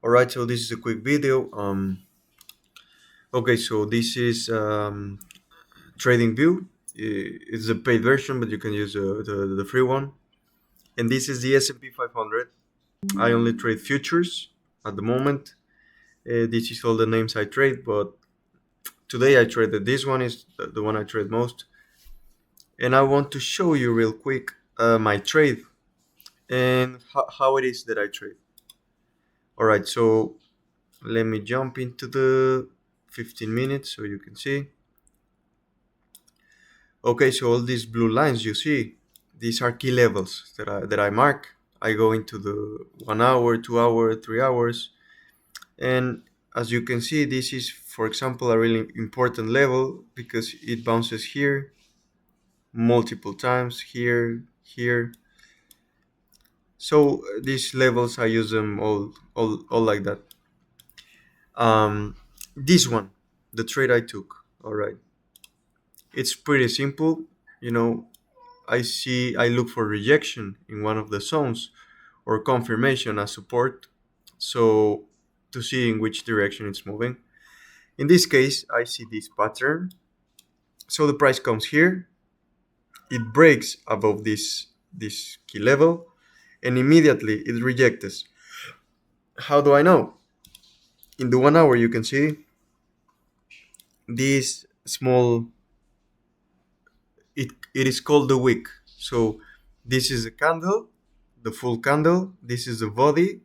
Alright, so this is a quick video. Okay, so this is TradingView. It's a paid version, but you can use the free one. And this is the S&P 500. I only trade futures at the moment. This is all the names I trade, but today I traded this one is the one I trade most. And I want to show you real quick my trade and how it is that I trade. Alright, so let me jump into the 15 minutes so you can see. Okay, so all these blue lines you see, these are key levels that I mark. I go into the 1 hour, 2 hour, 3 hours, and as you can see, this is, for example, a really important level because it bounces here multiple times, here. So these levels, I use them all like that. This one, the trade I took. All right, it's pretty simple. You know, I look for rejection in one of the zones or confirmation as support, so to see in which direction it's moving. In this case, I see this pattern. So the price comes here, it breaks above this key level, and immediately it rejects. How do I know? In the 1 hour, you can see this small. It is called the wick. So this is a candle, the full candle. This is the body,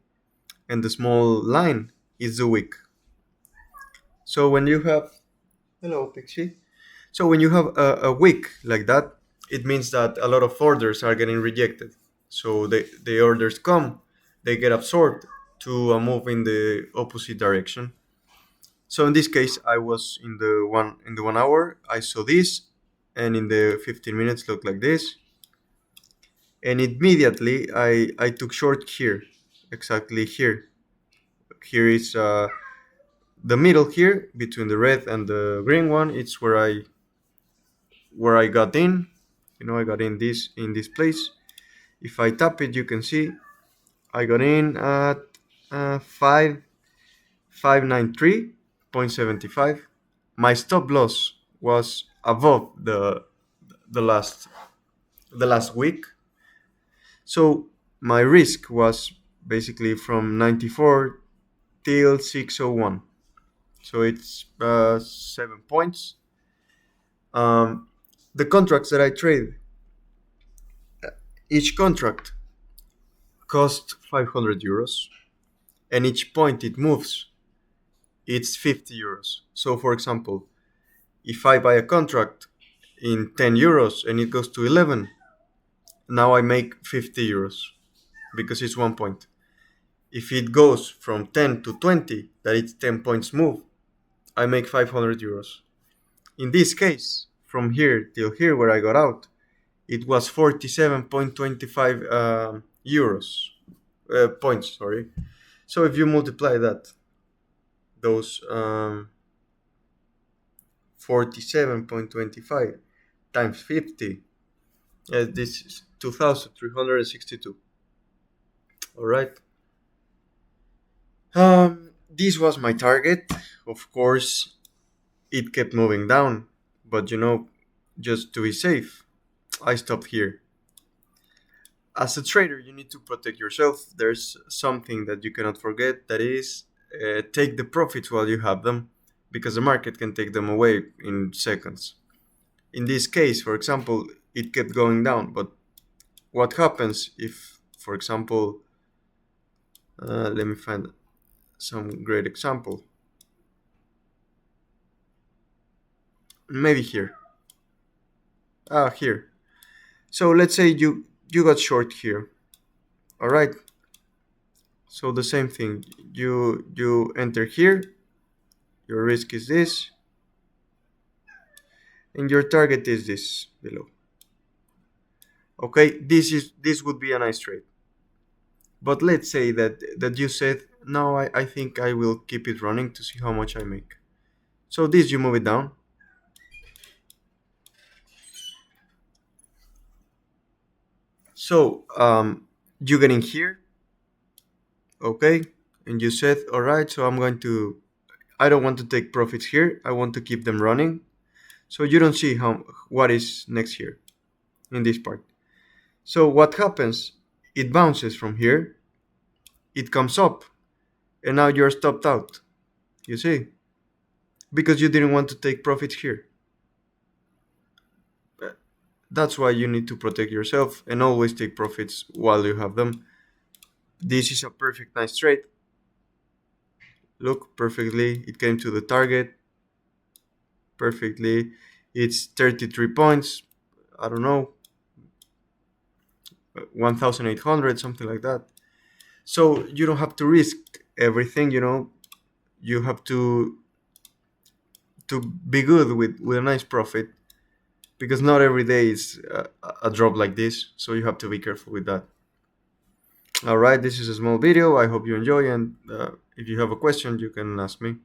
and the small line is the wick. So when you have, hello Pixie. So when you have a wick like that, it means that a lot of orders are getting rejected. So the orders come, they get absorbed to a move in the opposite direction. So in this case, I was in the 1 hour. I saw this, and in the 15 minutes looked like this, and immediately I took short here, exactly here. Here is the middle here between the red and the green one. It's where I got in. You know, I got in this place. If I tap it, you can see I got in at 5593.75. My stop loss was above the last week, so my risk was basically from 94 till 601. So it's 7 points. Um, the contracts that I trade, each contract cost 500 euros, and each point it moves, it's 50 euros. So, for example, if I buy a contract in 10 euros and it goes to 11, now I make 50 euros because it's 1 point. If it goes from 10 to 20, that it's 10 points move, I make 500 euros. In this case, from here till here where I got out, it was 47.25 euros points. Sorry. So if you multiply those 47.25 times 50, this is 2,362. All right. This was my target. Of course, it kept moving down, but just to be safe, I stopped here. As a trader, you need to protect yourself. There's something that you cannot forget, that is, take the profits while you have them, because the market can take them away in seconds. In this case, for example, it kept going down, but what happens if, for example, let me find some great example. Maybe here. Here. So let's say you got short here. All right. So the same thing. You enter here. Your risk is this, and your target is this below. Okay, this would be a nice trade. But let's say that you said, no, I think I will keep it running to see how much I make. So this, you move it down. So you get in here. Okay, and you said, all right, so I don't want to take profits here. I want to keep them running. So you don't see what is next here in this part. So what happens? It bounces from here, it comes up, and now you're stopped out. You see? Because you didn't want to take profits here. That's why you need to protect yourself and always take profits while you have them. This is a perfect nice trade. Look, perfectly. It came to the target perfectly. It's 33 points. I don't know, 1,800, something like that. So you don't have to risk everything, you have to be good with a nice profit, because not every day is a drop like this, so you have to be careful with that. All right, this is a small video. I hope you enjoy, and if you have a question, you can ask me.